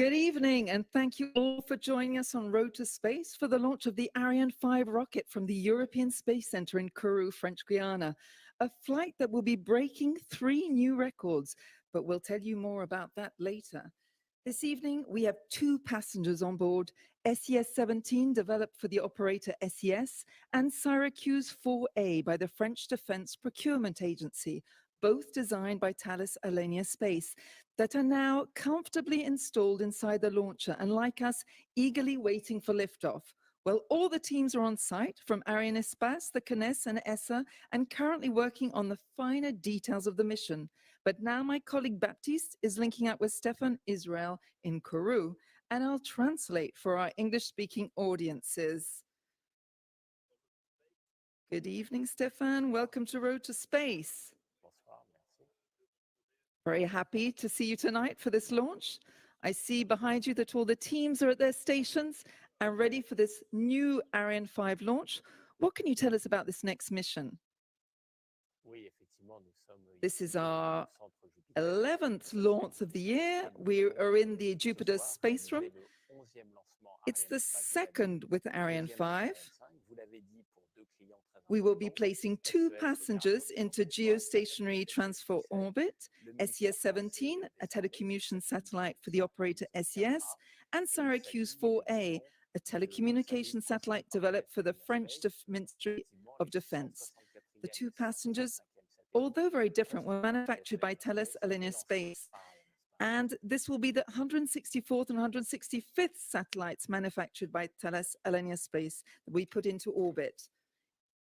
Good evening, and thank you all for joining us on Road to Space for the launch of the Ariane 5 rocket from the European Space Center in Kourou, French Guiana, a flight that will be breaking 3 new records, but we'll tell you more about that later. This evening, we have 2 passengers on board, SES-17 developed for the operator SES, and Syracuse 4A by the French Defense Procurement Agency, both designed by Thales Alenia Space, that are now comfortably installed inside the launcher and, like us, eagerly waiting for liftoff. Well, all the teams are on site from Arianespace, the CNES and ESA, and currently working on the finer details of the mission. But now my colleague Baptiste is linking up with Stefan Israel in Kourou, and I'll translate for our English-speaking audiences. Good evening, Stefan. Welcome to Road to Space. Very happy to see you tonight for this launch. I see behind you that all the teams are at their stations and ready for this new Ariane 5 launch. What can you tell us about this next mission? This is our 11th launch of the year. We are in the Jupiter space room. It's the second with Ariane 5. We will be placing 2 passengers into geostationary transfer orbit, SES-17, a telecommunications satellite for the operator SES, and Syracuse 4A, a telecommunications satellite developed for the French Ministry of Defense. The 2 passengers, although very different, were manufactured by Thales Arianespace. And this will be the 164th and 165th satellites manufactured by Thales Arianespace that we put into orbit.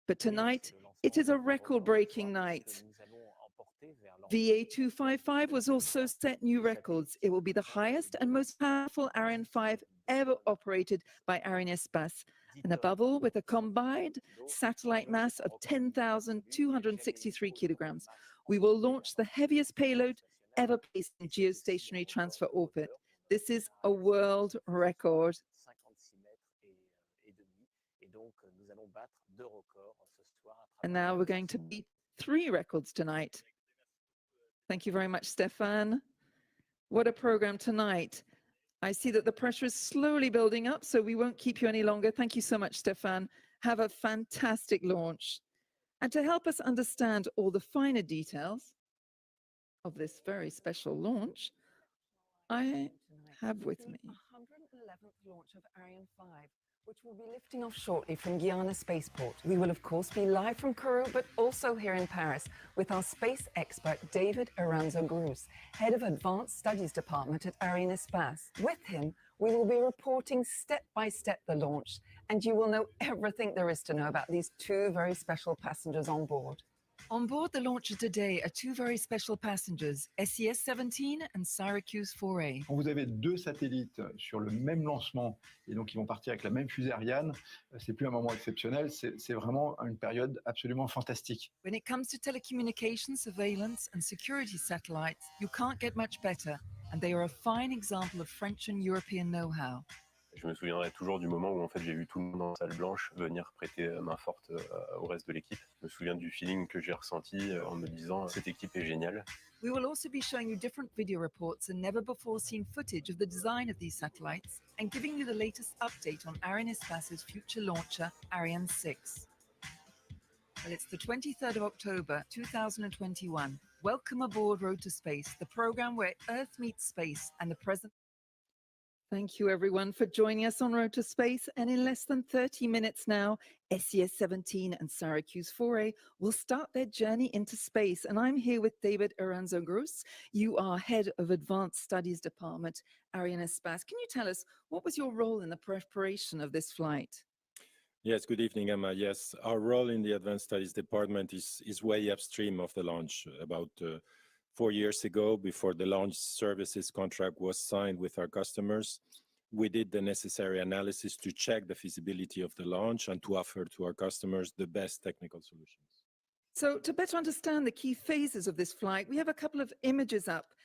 But tonight, it is a record-breaking night. VA255 was also set new records. It will be the highest and most powerful Ariane 5 ever operated by Arianespace, and above all, with a combined satellite mass of 10,263 kilograms. We will launch the heaviest payload ever placed in geostationary transfer orbit. This is a world record. And now we're going to beat 3 records tonight. Thank you very much, Stefan. What a program tonight. I see that the pressure is slowly building up, so we won't keep you any longer. Thank you so much, Stefan. Have a fantastic launch. And to help us understand all the finer details of this very special launch, I have with me 111th launch of Ariane 5, which will be lifting off shortly from Guiana Spaceport. We will, of course, be live from Kourou, but also here in Paris with our space expert, David Aranzo-Grous, Head of Advanced Studies Department at Arianespace. With him, we will be reporting step-by-step the launch, and you will know everything there is to know about these 2 very special passengers on board. On board the launcher today are 2 very special passengers, SES-17 and Syracuse 4A. Quand vous avez 2 satellites sur le même lancement et donc ils vont partir avec la même fusée Ariane, c'est plus un moment exceptionnel, c'est vraiment une période absolument fantastique. When it comes to telecommunications, surveillance and security satellites, you can't get much better, and they are a fine example of French and European know-how. Je me souviendrai toujours du moment où en fait j'ai vu tout le monde dans la salle blanche venir prêter main forte au reste de l'équipe. Je me souviens du feeling que j'ai ressenti en me disant cette équipe est géniale. We will also be showing you different video reports and never before seen footage of the design of these satellites and giving you the latest update on Arianespace's future launcher, Ariane 6. Well, it's the 23rd of October, 2021. Welcome aboard Road to Space, the program where Earth meets space and the present. Thank you, everyone, for joining us on Road to Space. And in less than 30 minutes now, SES-17 and Syracuse 4A will start their journey into space. And I'm here with David Aranzo-Grous. You are Head of Advanced Studies Department, Arianespace. Can you tell us, what was your role in the preparation of this flight? Yes, good evening, Emma. Yes, our role in the Advanced Studies Department is way upstream of the launch. About 4 years ago, before the launch services contract was signed with our customers, we did the necessary analysis to check the feasibility of the launch and to offer to our customers the best technical solutions. So to better understand the key phases of this flight, we have a couple of images up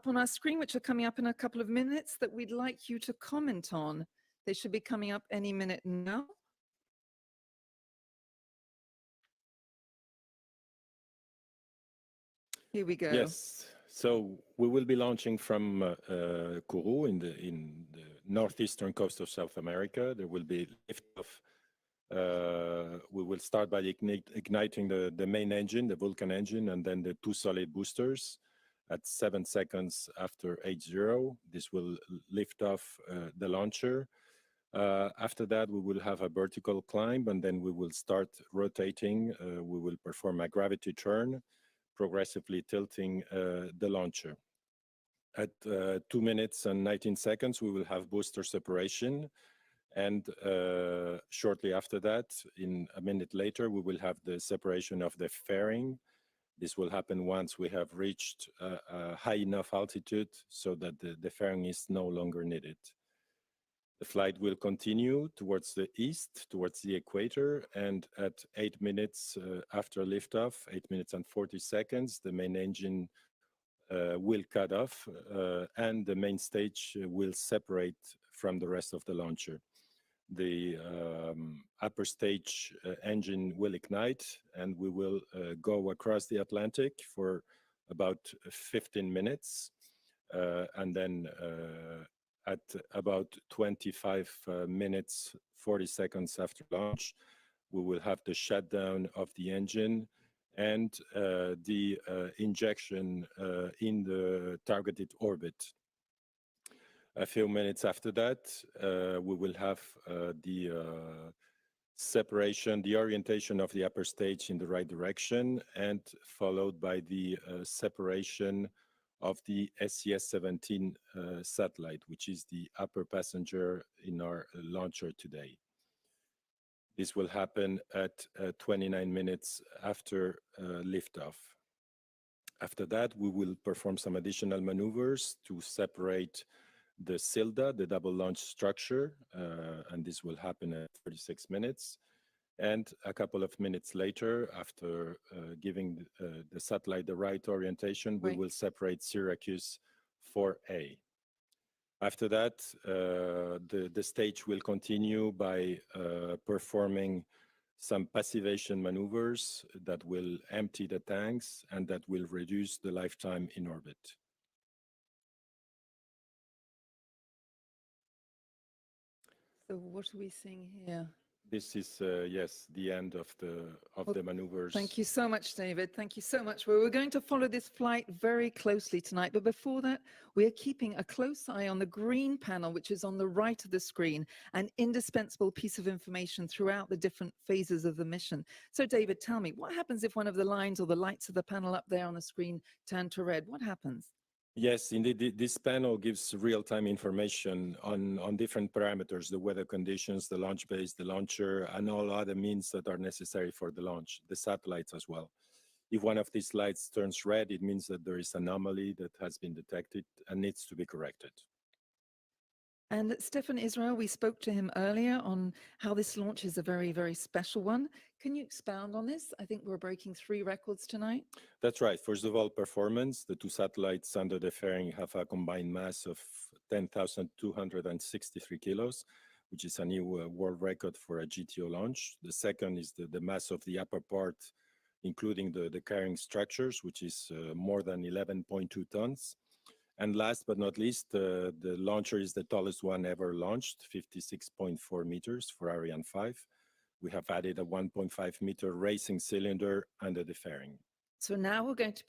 on our screen, which are coming up in a couple of minutes that we'd like you to comment on. They should be coming up any minute now. Here we go. Yes, so we will be launching from Kourou in the northeastern coast of South America. There will be liftoff. We will start by igniting the main engine, the Vulcan engine, and then the 2 solid boosters at 7 seconds after H0. This will lift off the launcher. After that, we will have a vertical climb, and then we will start rotating. We will perform a gravity turn, progressively tilting the launcher. At 2 minutes and 19 seconds, we will have booster separation. And shortly after that, in a minute later, we will have the separation of the fairing. This will happen once we have reached a high enough altitude so that the fairing is no longer needed. The flight will continue towards the east, towards the equator, and at 8 minutes after liftoff, 8 minutes and 40 seconds, the main engine will cut off and the main stage will separate from the rest of the launcher. The upper stage engine will ignite and we will go across the Atlantic for about 15 minutes and then at about 25 minutes, 40 seconds after launch, we will have the shutdown of the engine and the injection in the targeted orbit. A few minutes after that, we will have the separation, the orientation of the upper stage in the right direction, and followed by the separation of the SES-17 satellite, which is the upper passenger in our launcher today. This will happen at 29 minutes after liftoff. After that, we will perform some additional maneuvers to separate the SILDA, the double launch structure, and this will happen at 36 minutes. And a couple of minutes later, after giving the satellite the right orientation, we will separate Syracuse 4A. After that, the stage will continue by performing some passivation maneuvers that will empty the tanks and that will reduce the lifetime in orbit. So what are we seeing here? This is, yes, the end of the maneuvers. Thank you so much, David. Thank you so much. Well, we're going to follow this flight very closely tonight. But before that, we're keeping a close eye on the green panel, which is on the right of the screen, an indispensable piece of information throughout the different phases of the mission. So, David, tell me, what happens if one of the lines or the lights of the panel up there on the screen turn to red? What happens? Yes, indeed, this panel gives real-time information on different parameters, the weather conditions, the launch base, the launcher, and all other means that are necessary for the launch, the satellites as well. If one of these lights turns red, it means that there is an anomaly that has been detected and needs to be corrected. And Stefan Israel, we spoke to him earlier on how this launch is a very, very special one. Can you expound on this? I think we're breaking 3 records tonight. That's right. First of all, performance. The 2 satellites under the fairing have a combined mass of 10,263 kilos, which is a new world record for a GTO launch. The second is the mass of the upper part, including the carrying structures, which is more than 11.2 tons. And last but not least, the launcher is the tallest one ever launched, 56.4 meters for Ariane 5. We have added a 1.5 meter racing cylinder under the fairing. So now we're going to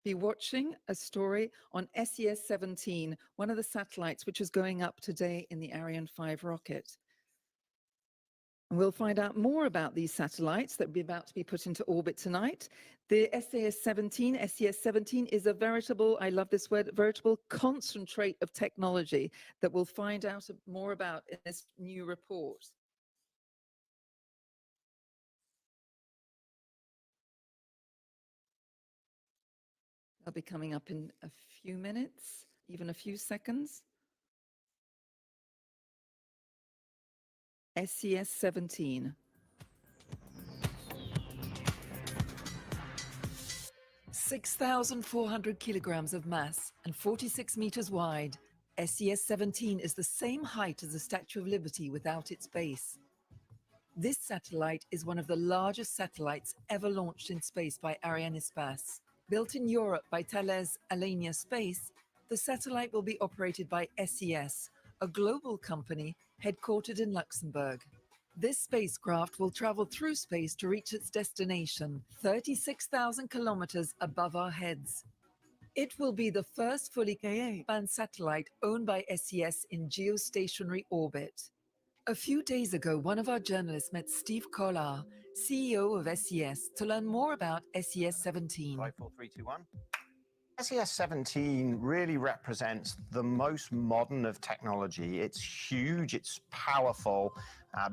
be watching a story on SES-17, one of the satellites which is going up today in the Ariane 5 rocket. And we'll find out more about these satellites that will be about to be put into orbit tonight. The SES-17 is a veritable, I love this word, veritable concentrate of technology that we'll find out more about in this new report. They'll be coming up in a few minutes, even a few seconds. SES-17. (6,400 kilograms of mass and 46 meters wide), SES-17 is the same height as the Statue of Liberty without its base. This satellite is one of the largest satellites ever launched in space by Arianespace. Built in Europe by Thales Alenia Space, the satellite will be operated by SES, a global company headquartered in Luxembourg. This spacecraft will travel through space to reach its destination, 36,000 kilometers above our heads. It will be the first fully Ka-band satellite owned by SES in geostationary orbit. A few days ago, one of our journalists met Steve Collard, CEO of SES, to learn more about SES-17. 5, 4, 3, 2, 1. SES-17 really represents the most modern of technology. It's huge, it's powerful,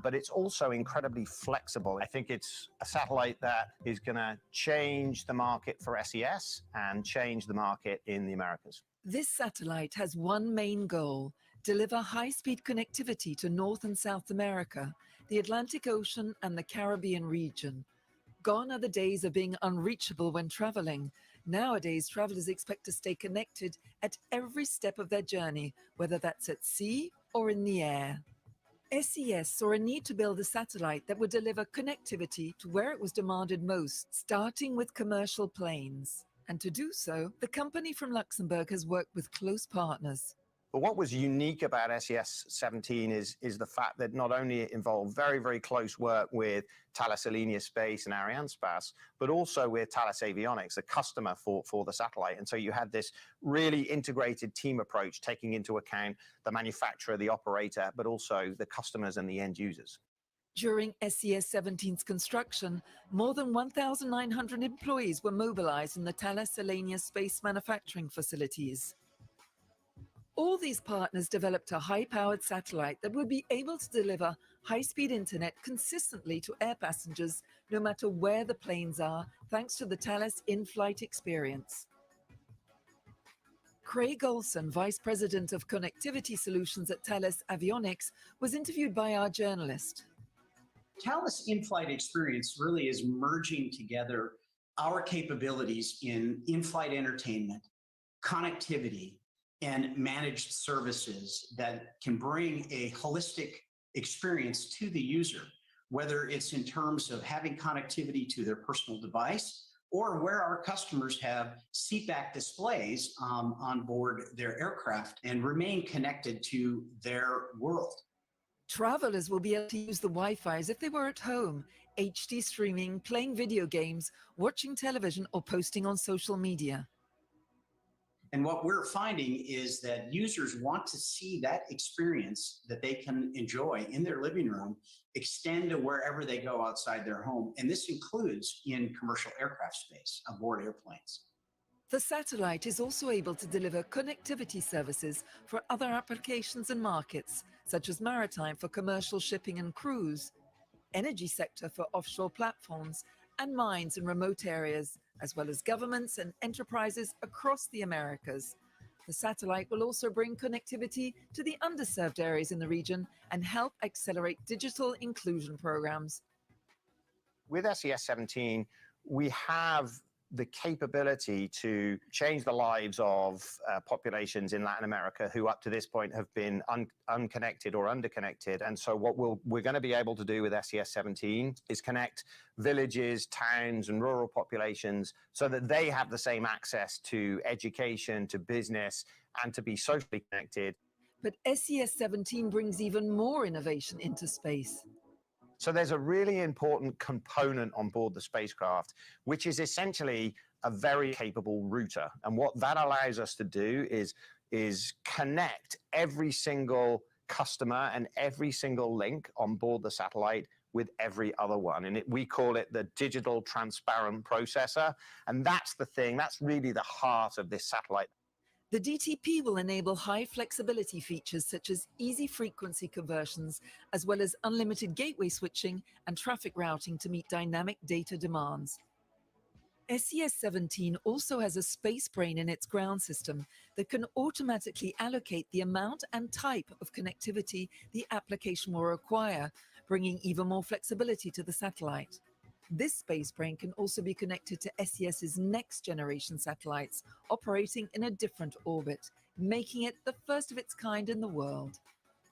but it's also incredibly flexible. I think it's a satellite that is going to change the market for SES and change the market in the Americas. This satellite has one main goal: deliver high-speed connectivity to North and South America, the Atlantic Ocean and the Caribbean region. Gone are the days of being unreachable when traveling. Nowadays, travelers expect to stay connected at every step of their journey, whether that's at sea or in the air. SES saw a need to build a satellite that would deliver connectivity to where it was demanded most, starting with commercial planes. And to do so, the company from Luxembourg has worked with close partners. But what was unique about SES-17 is the fact that not only it involved very, very close work with Thales Alenia Space and Arianespace, but also with Thales Avionics, the customer for the satellite. And so you had this really integrated team approach, taking into account the manufacturer, the operator, but also the customers and the end users. During SES-17's construction, more than 1,900 employees were mobilized in the Thales Alenia Space manufacturing facilities. All these partners developed a high-powered satellite that would be able to deliver high-speed internet consistently to air passengers, no matter where the planes are, thanks to the Thales in-flight experience. Craig Olson, Vice President of Connectivity Solutions at Thales Avionics, was interviewed by our journalist. Thales in-flight experience really is merging together our capabilities in in-flight entertainment, connectivity, and managed services that can bring a holistic experience to the user, whether it's in terms of having connectivity to their personal device or where our customers have seatback displays on board their aircraft and remain connected to their world. Travelers will be able to use the Wi-Fi as if they were at home, HD streaming, playing video games, watching television, or posting on social media. And what we're finding is that users want to see that experience that they can enjoy in their living room extend to wherever they go outside their home. And this includes in commercial aircraft space, aboard airplanes. The satellite is also able to deliver connectivity services for other applications and markets, such as maritime for commercial shipping and cruise, energy sector for offshore platforms, and mines in remote areas, as well as governments and enterprises across the Americas. The satellite will also bring connectivity to the underserved areas in the region and help accelerate digital inclusion programs. With SES-17, we have the capability to change the lives of populations in Latin America who up to this point have been unconnected or underconnected. And so what we're going to be able to do with SES-17 is connect villages, towns, and rural populations so that they have the same access to education, to business, and to be socially connected. But SES-17 brings even more innovation into space. So there's a really important component on board the spacecraft, which is essentially a very capable router. And what that allows us to do is connect every single customer and every single link on board the satellite with every other one. And we call it the digital transparent processor. And that's the thing, that's really the heart of this satellite. The DTP will enable high flexibility features such as easy frequency conversions, as well as unlimited gateway switching and traffic routing to meet dynamic data demands. SES-17 also has a space brain in its ground system that can automatically allocate the amount and type of connectivity the application will require, bringing even more flexibility to the satellite. This space brain can also be connected to SES's next generation satellites operating in a different orbit, making it the first of its kind in the world.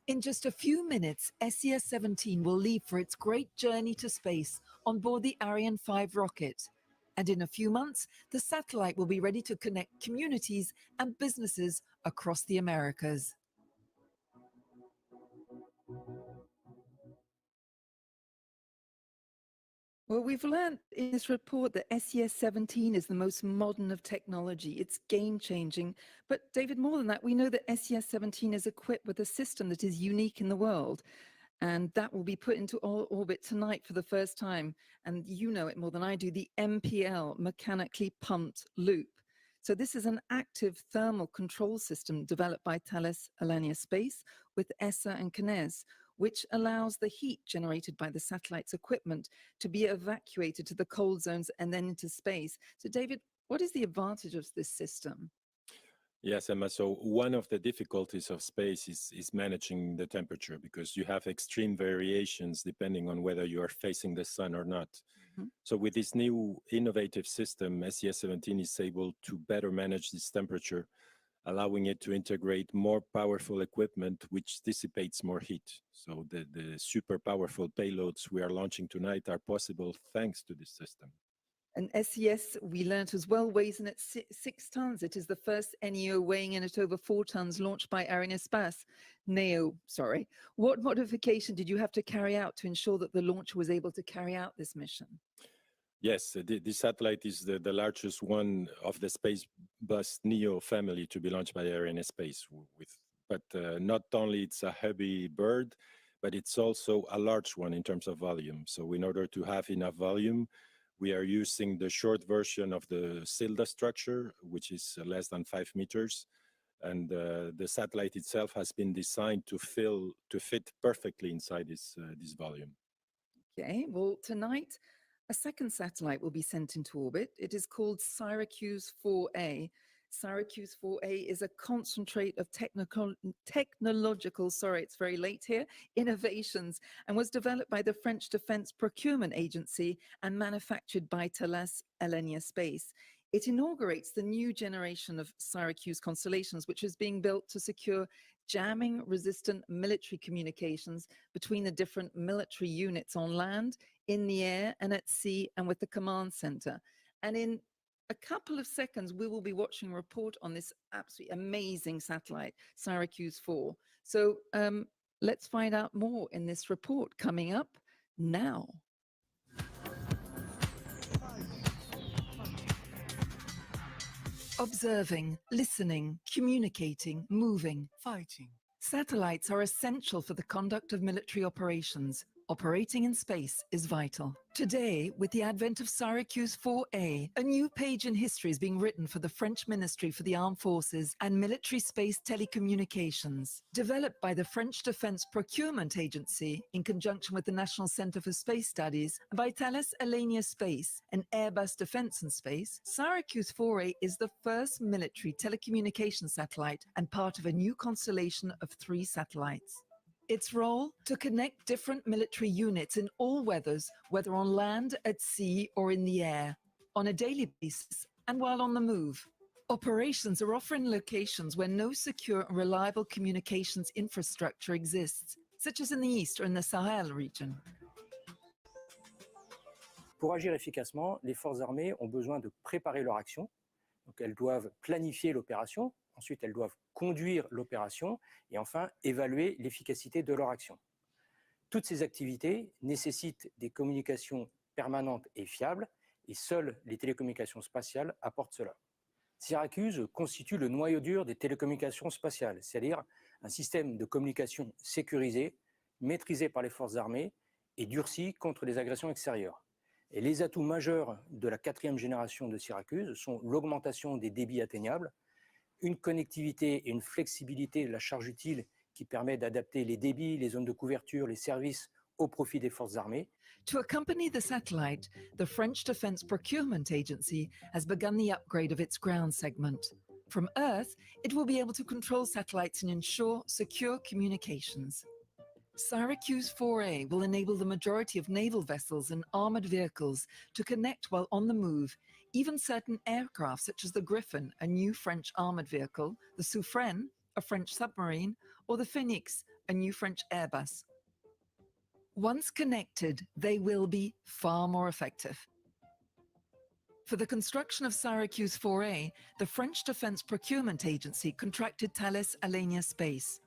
In just a few minutes, SES-17 will leave for its great journey to space on board the Ariane V rocket. And in a few months, the satellite will be ready to connect communities and businesses across the Americas. Well, we've learned in this report that SES-17 is the most modern of technology. It's game-changing. But David, more than that, we know that SES-17 is equipped with a system that is unique in the world. And that will be put into orbit tonight for the first time. And you know it more than I do, the MPL, mechanically pumped loop. So this is an active thermal control system developed by Thales Arianespace with ESA and CNES, which allows the heat generated by the satellite's equipment to be evacuated to the cold zones and then into space. So David, what is the advantage of this system? Yes, Emma. So one of the difficulties of space is managing the temperature, because you have extreme variations depending on whether you are facing the sun or not. So with this new innovative system, SES-17 is able to better manage this temperature, allowing it to integrate more powerful equipment, which dissipates more heat. So the super powerful payloads we are launching tonight are possible thanks to this system. And SES, we learnt as well, weighs in at 6 tons. It is the first NEO weighing in at over 4 tons launched by Arianespace. What modification did you have to carry out to ensure that the launcher was able to carry out this mission? Yes, the satellite is the largest one of the Space Bus NEO family to be launched by Arianespace. But not only it's a heavy bird, but it's also a large one in terms of volume. So in order to have enough volume, we are using the short version of the Silda structure, which is less than 5 meters. And the satellite itself has been designed to fit perfectly inside this volume. Okay, well, tonight, a second satellite will be sent into orbit. It is called Syracuse 4A. Syracuse 4A is a concentrate of technological, it's very late here, innovations, and was developed by the French Defense Procurement Agency and manufactured by Thales Arianespace. It inaugurates the new generation of Syracuse constellations, which is being built to secure jamming-resistant military communications between the different military units on land, in the air, and at sea, and with the command center. And in a couple of seconds, we will be watching a report on this absolutely amazing satellite, Syracuse 4. So let's find out more in this report coming up now. Observing, listening, communicating, moving, fighting. Satellites are essential for the conduct of military operations. Operating in space is vital. Today, with the advent of Syracuse 4A, a new page in history is being written for the French Ministry for the Armed Forces and Military Space Telecommunications. Developed by the French Defense Procurement Agency in conjunction with the National Center for Space Studies and by Thales Arianespace and Airbus Defence and Space, Syracuse 4A is the first military telecommunications satellite and part of a new constellation of 3 satellites. Its role? To connect different military units in all weathers, whether on land, at sea, or in the air, on a daily basis and while on the move. Operations are often in locations where no secure and reliable communications infrastructure exists, such as in the East or in the Sahel region. Pour agir efficacement, les forces armées ont besoin de préparer leur action. Donc elles doivent planifier l'opération. Ensuite, elles doivent conduire l'opération et enfin évaluer l'efficacité de leur action. Toutes ces activités nécessitent des communications permanentes et fiables et seules les télécommunications spatiales apportent cela. Syracuse constitue le noyau dur des télécommunications spatiales, c'est-à-dire un système de communication sécurisé, maîtrisé par les forces armées et durci contre les agressions extérieures. Et les atouts majeurs de la 4e génération de Syracuse sont l'augmentation des débits atteignables, une connectivité et une flexibilité de la charge utile qui permet d'adapter les débits, les zones de couverture, les services au profit des forces armées. To accompany the satellite, the French Defense Procurement Agency has begun the upgrade of its ground segment. From Earth, it will be able to control satellites and ensure secure communications. Syracuse 4A will enable the majority of naval vessels and armored vehicles to connect while on the move, even certain aircraft such as the Griffon, a new French armored vehicle, the Suffren, a French submarine, or the Phoenix, a new French Airbus. Once connected, they will be far more effective. For the construction of Syracuse 4A, the French Defense Procurement Agency contracted Thales Arianespace.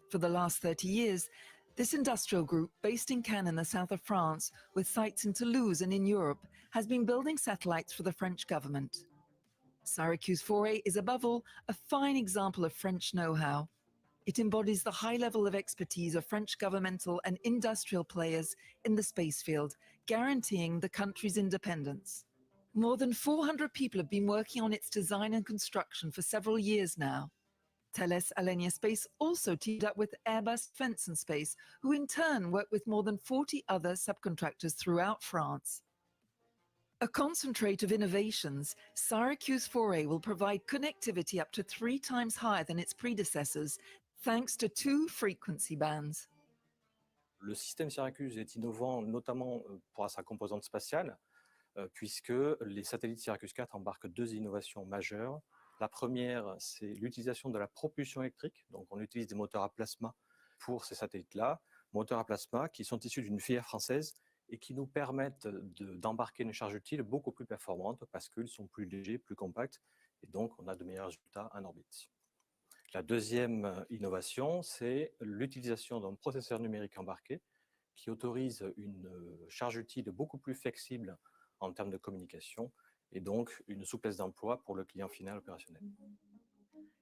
For the last 30 years, this industrial group, based in Cannes in the south of France, with sites in Toulouse and in Europe, has been building satellites for the French government. Syracuse 4A is above all a fine example of French know-how. It embodies the high level of expertise of French governmental and industrial players in the space field, guaranteeing the country's independence. More than 400 people have been working on its design and construction for several years now. Thales Alenia Space also teamed up with Airbus Defence and Space, who in turn work with more than 40 other subcontractors throughout France. A concentrate of innovations, Syracuse 4A will provide connectivity up to 3 times higher than its predecessors, thanks to 2 frequency bands. Le système Syracuse est innovant notamment pour sa composante spatiale, puisque les satellites Syracuse 4 embarquent 2 innovations majeures. La première, c'est l'utilisation de la propulsion électrique. Donc, on utilise des moteurs à plasma pour ces satellites-là, moteurs à plasma qui sont issus d'une filière française et qui nous permettent d'embarquer une charge utile beaucoup plus performante parce qu'ils sont plus légers, plus compacts, et donc on a de meilleurs résultats en orbite. La deuxième innovation, c'est l'utilisation d'un processeur numérique embarqué qui autorise une charge utile beaucoup plus flexible en termes de communication et donc une souplesse d'emploi pour le client final opérationnel.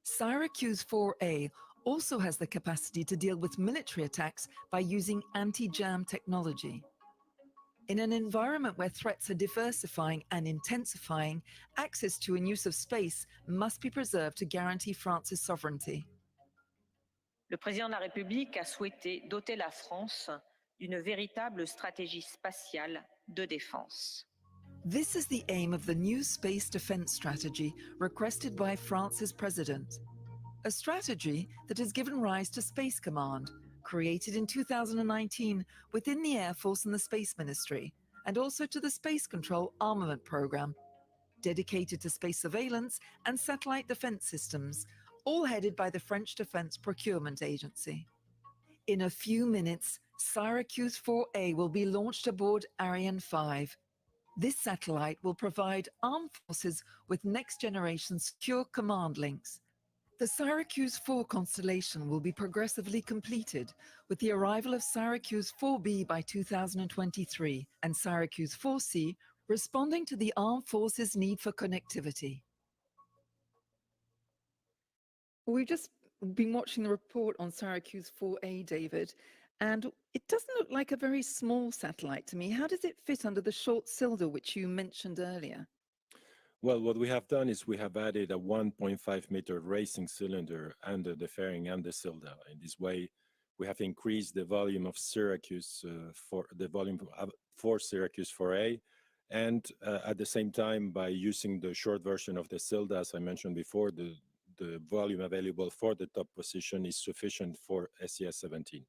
Syracuse 4A also has the capacity to deal with military attacks by using anti-jam technology. In an environment where threats are diversifying and intensifying, access to and use of space must be preserved to guarantee France's sovereignty. Le président de la République a souhaité doter la France d'une véritable stratégie spatiale de défense. This is the aim of the new space defense strategy requested by France's president. A strategy that has given rise to Space Command, created in 2019 within the Air Force and the Space Ministry, and also to the Space Control Armament Program, dedicated to space surveillance and satellite defense systems, all headed by the French Defense Procurement Agency. In a few minutes, Syracuse 4A will be launched aboard Ariane 5. This satellite will provide armed forces with next-generation secure command links. The Syracuse 4 constellation will be progressively completed, with the arrival of Syracuse 4B by 2023 and Syracuse 4C responding to the armed forces' need for connectivity. We've just been watching the report on Syracuse 4A, David, and it doesn't look like a very small satellite to me. How does it fit under the short cylinder which you mentioned earlier? Well, what we have done is we have added a 1.5 meter racing cylinder under the fairing and the cylinder. In this way, we have increased the volume of Syracuse for Syracuse 4A, and at the same time, by using the short version of the cylinder, as I mentioned before, the volume available for the top position is sufficient for SES-17.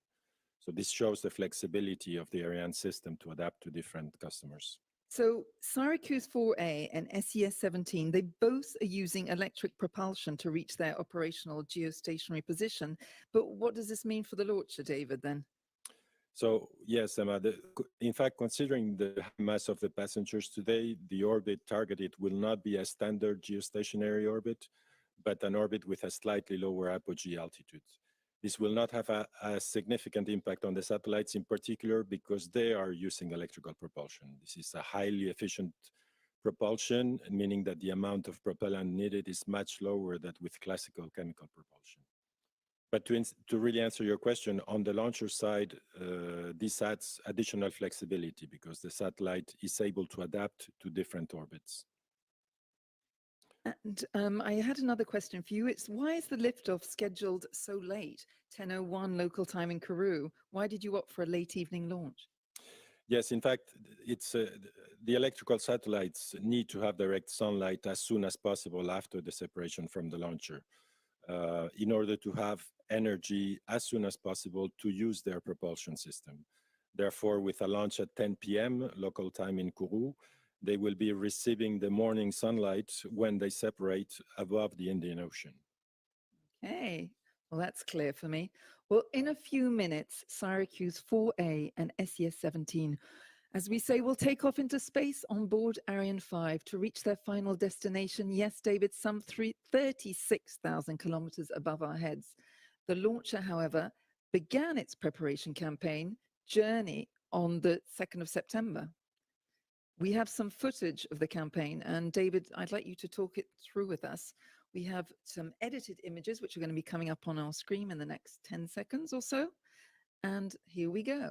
So this shows the flexibility of the Ariane system to adapt to different customers. So Syracuse 4A and SES-17, they both are using electric propulsion to reach their operational geostationary position. But what does this mean for the launcher, David, then? So yes, Emma, in fact, considering the mass of the passengers today, the orbit targeted will not be a standard geostationary orbit, but an orbit with a slightly lower apogee altitude. This will not have a significant impact on the satellites in particular because they are using electrical propulsion. This is a highly efficient propulsion, meaning that the amount of propellant needed is much lower than with classical chemical propulsion. But to really answer your question, on the launcher side, this adds additional flexibility because the satellite is able to adapt to different orbits. And I had another question for you. It's why is the liftoff scheduled so late, 10:01 local time in Kourou? Why did you opt for a late evening launch? Yes, in fact, it's the electrical satellites need to have direct sunlight as soon as possible after the separation from the launcher in order to have energy as soon as possible to use their propulsion system. Therefore, with a launch at 10 p.m. local time in Kourou, they will be receiving the morning sunlight when they separate above the Indian Ocean. Okay, well, that's clear for me. Well, in a few minutes, Syracuse 4A and SES-17, as we say, will take off into space on board Ariane 5 to reach their final destination. Yes, David, some 36,000 kilometers above our heads. The launcher, however, began its preparation campaign journey on the 2nd of September. We have some footage of the campaign, and David, I'd like you to talk it through with us. We have some edited images, which are going to be coming up on our screen in the next 10 seconds or so. And here we go.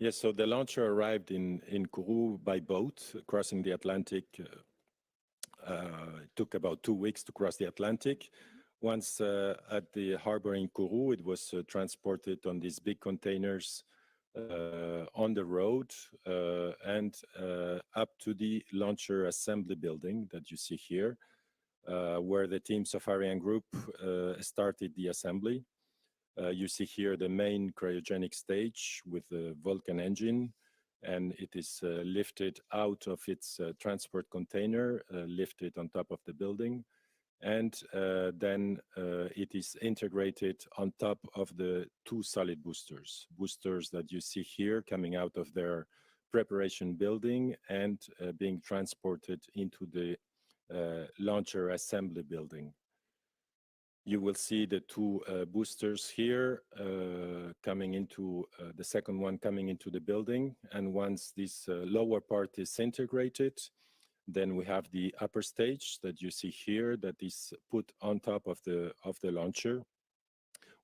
Yes, so the launcher arrived in Kourou by boat, crossing the Atlantic. It took about 2 weeks to cross the Atlantic. Once at the harbor in Kourou, it was transported on these big containers on the road and up to the launcher assembly building that you see here, where the teams of Ariane Group started the assembly. You see here the main cryogenic stage with the Vulcan engine, and it is lifted out of its transport container, lifted on top of the building, and then it is integrated on top of the 2 solid boosters that you see here coming out of their preparation building and being transported into the launcher assembly building. You will see the 2 boosters here coming into the second one coming into the building, and once this lower part is integrated, then we have the upper stage that you see here that is put on top of the launcher.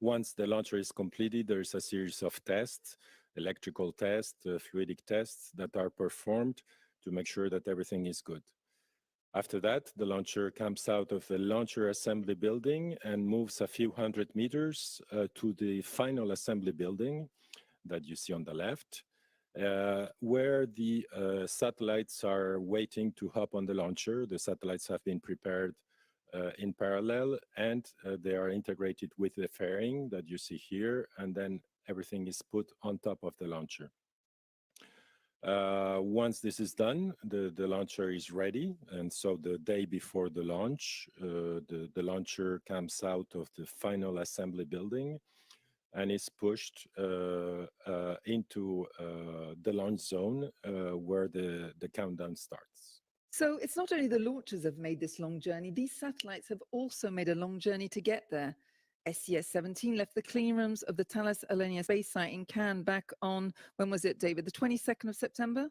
Once the launcher is completed, there is a series of tests, electrical tests, fluidic tests that are performed to make sure that everything is good. After that, the launcher comes out of the launcher assembly building and moves a few hundred meters to the final assembly building that you see on the left, where the satellites are waiting to hop on the launcher. The satellites have been prepared in parallel, and they are integrated with the fairing that you see here, and then everything is put on top of the launcher. Once this is done, the launcher is ready, and so the day before the launch, the launcher comes out of the final assembly building and is pushed into the launch zone where the countdown starts. So it's not only the launchers have made this long journey, these satellites have also made a long journey to get there. SES-17 left the clean rooms of the Thales Alenia Space Site in Cannes back on, when was it, David? The 22nd of September?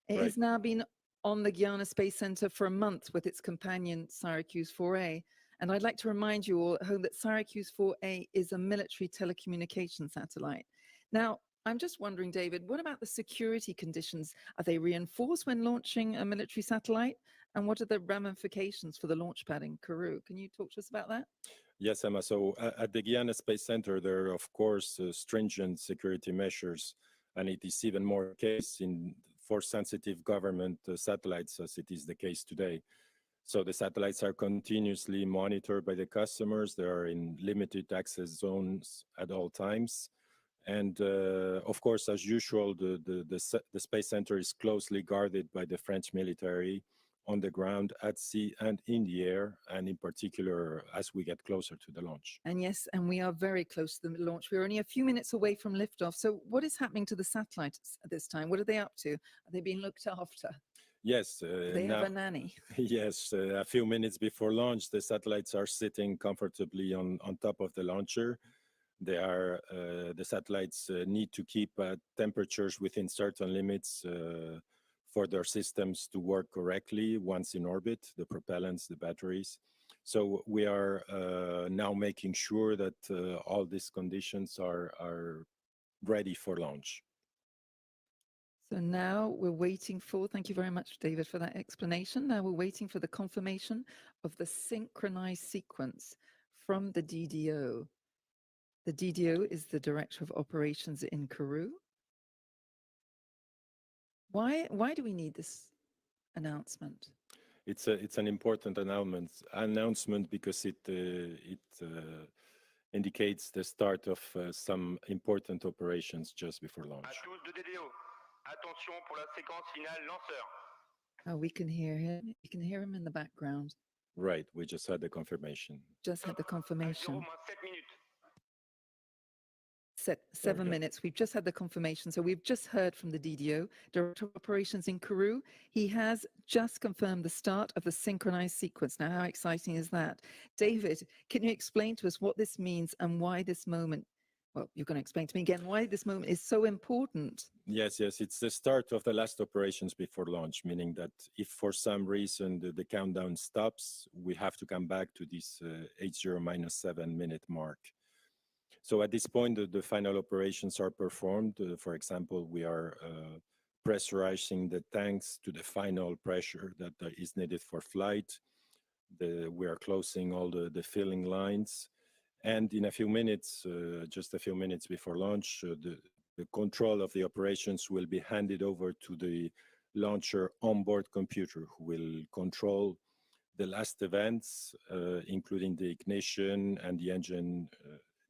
It has now been on the Guiana Space Center for a month with its companion Syracuse 4A. And I'd like to remind you all at home that Syracuse 4A is a military telecommunication satellite. Now, I'm just wondering, David, what about the security conditions? Are they reinforced when launching a military satellite? And what are the ramifications for the launch pad in Kourou? Can you talk to us about that? Yes, Emma. So at the Guiana Space Center, there are, of course, stringent security measures, and it is even more case for sensitive government satellites as it is the case today. So the satellites are continuously monitored by the customers. They are in limited access zones at all times. And of course, as usual, the Space Center is closely guarded by the French military on the ground, at sea, and in the air, and in particular, as we get closer to the launch. And yes, and we are very close to the launch. We're only a few minutes away from liftoff. So what is happening to the satellites at this time? What are they up to? Are they being looked after? Yes. They have a nanny. Yes, a few minutes before launch, the satellites are sitting comfortably on top of the launcher. The satellites need to keep temperatures within certain limits for their systems to work correctly once in orbit, the propellants, the batteries. So we are now making sure that all these conditions are ready for launch. So now we're waiting for, thank you very much, David, for that explanation. Now we're waiting for the confirmation of the synchronized sequence from the DDO. The DDO is the Director of Operations in Kourou. Why do we need this announcement? It's an important announcement because it indicates the start of some important operations just before launch. Oh, we can hear him. You can hear him in the background. Right, we just had the confirmation. Just had the confirmation. 7 minutes. We've just had the confirmation. So we've just heard from the DDO, Director of Operations in Kourou. He has just confirmed the start of the synchronized sequence. Now, how exciting is that? David, can you explain to us what this means and why this moment, well, you're going to explain to me again why this moment is so important. Yes, it's the start of the last operations before launch, meaning that if for some reason the countdown stops, we have to come back to this 80 - 7 minute mark. So at this point, the final operations are performed. For example, we are pressurizing the tanks to the final pressure that is needed for flight. We are closing all the filling lines. And in a few minutes, just a few minutes before launch, the control of the operations will be handed over to the launcher onboard computer, who will control the last events, including the ignition and the engine,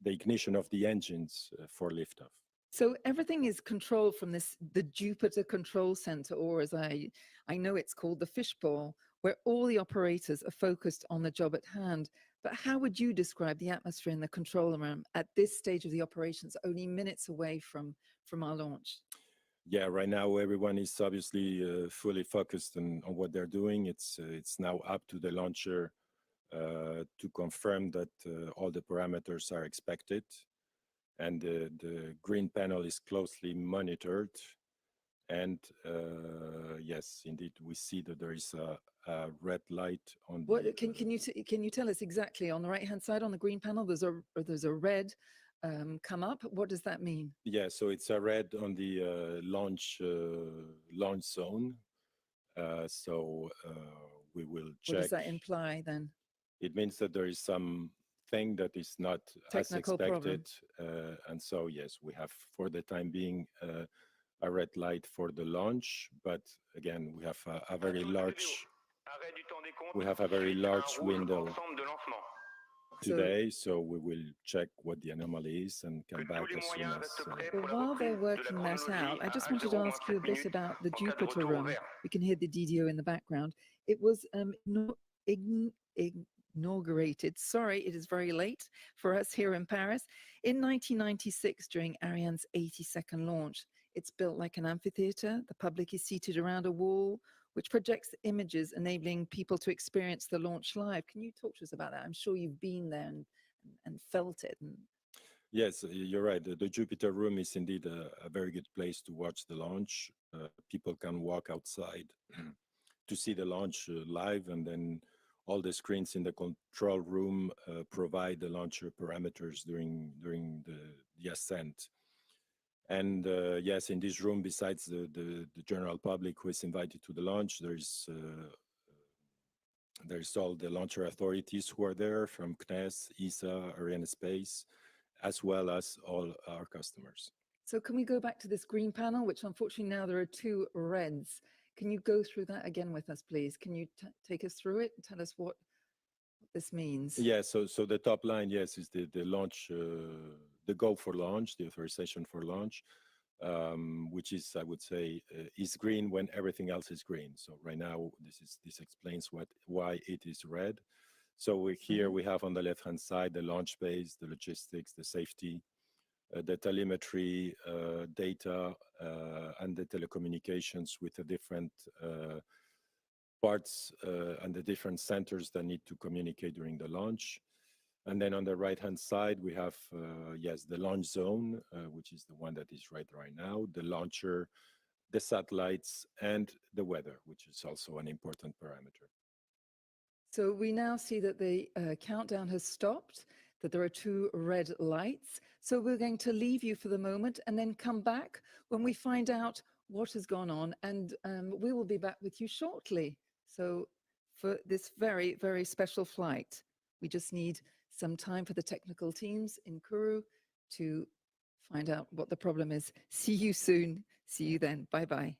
the ignition of the engines for liftoff. So everything is controlled from the Jupiter Control Center, or as I know it's called, the fishbowl, where all the operators are focused on the job at hand. But how would you describe the atmosphere in the control room at this stage of the operations, only minutes away from our launch? Yeah, right now everyone is obviously fully focused on what they're doing. It's now up to the launcher to confirm that all the parameters are expected, and the green panel is closely monitored. And yes, indeed, we see that there is a red light on. What can you tell us exactly? On the right hand side on the green panel, there's a red come up. What does that mean? Yeah, so it's a red on the launch zone. So we will check. What does that imply then? It means that there is something that is not Technical as expected. And so, yes, we have for the time being a red light for the launch. But again, we have a very large window today, so we will check what the anomaly is and come back as soon as... Well, while they're working that out, I just wanted to ask you a bit about the Jupiter room. We can hear the DDO in the background. It was inaugurated, sorry, it is very late for us here in Paris, in 1996 during Ariane's 82nd launch. It's built like an amphitheater. The public is seated around a wall, which projects images enabling people to experience the launch live. Can you talk to us about that? I'm sure you've been there and felt it. Yes, you're right. The Jupiter room is indeed a very good place to watch the launch. People can walk outside to see the launch live, and then all the screens in the control room provide the launcher parameters during the ascent. And yes, in this room, besides the general public who is invited to the launch, there's all the launcher authorities who are there, from CNES, ESA, Arianespace, as well as all our customers. So can we go back to this green panel, which unfortunately now there are two reds. Can you go through that again with us, please? Can you take us through it and tell us what this means? Yeah, so the top line, yes, is the launch, the go for launch, the authorization for launch, which is, I would say, is green when everything else is green. So right now, this explains why it is red. So here we have on the left-hand side the launch base, the logistics, the safety, the telemetry data, and the telecommunications with the different parts and the different centers that need to communicate during the launch. And then on the right-hand side, we have, yes, the launch zone, which is the one that is right now, the launcher, the satellites, and the weather, which is also an important parameter. So we now see that the countdown has stopped, that there are two red lights. So we're going to leave you for the moment and then come back when we find out what has gone on, and we will be back with you shortly. So for this very, very special flight, we just need some time for the technical teams in Kourou to find out what the problem is. See you soon. See you then. Bye-bye.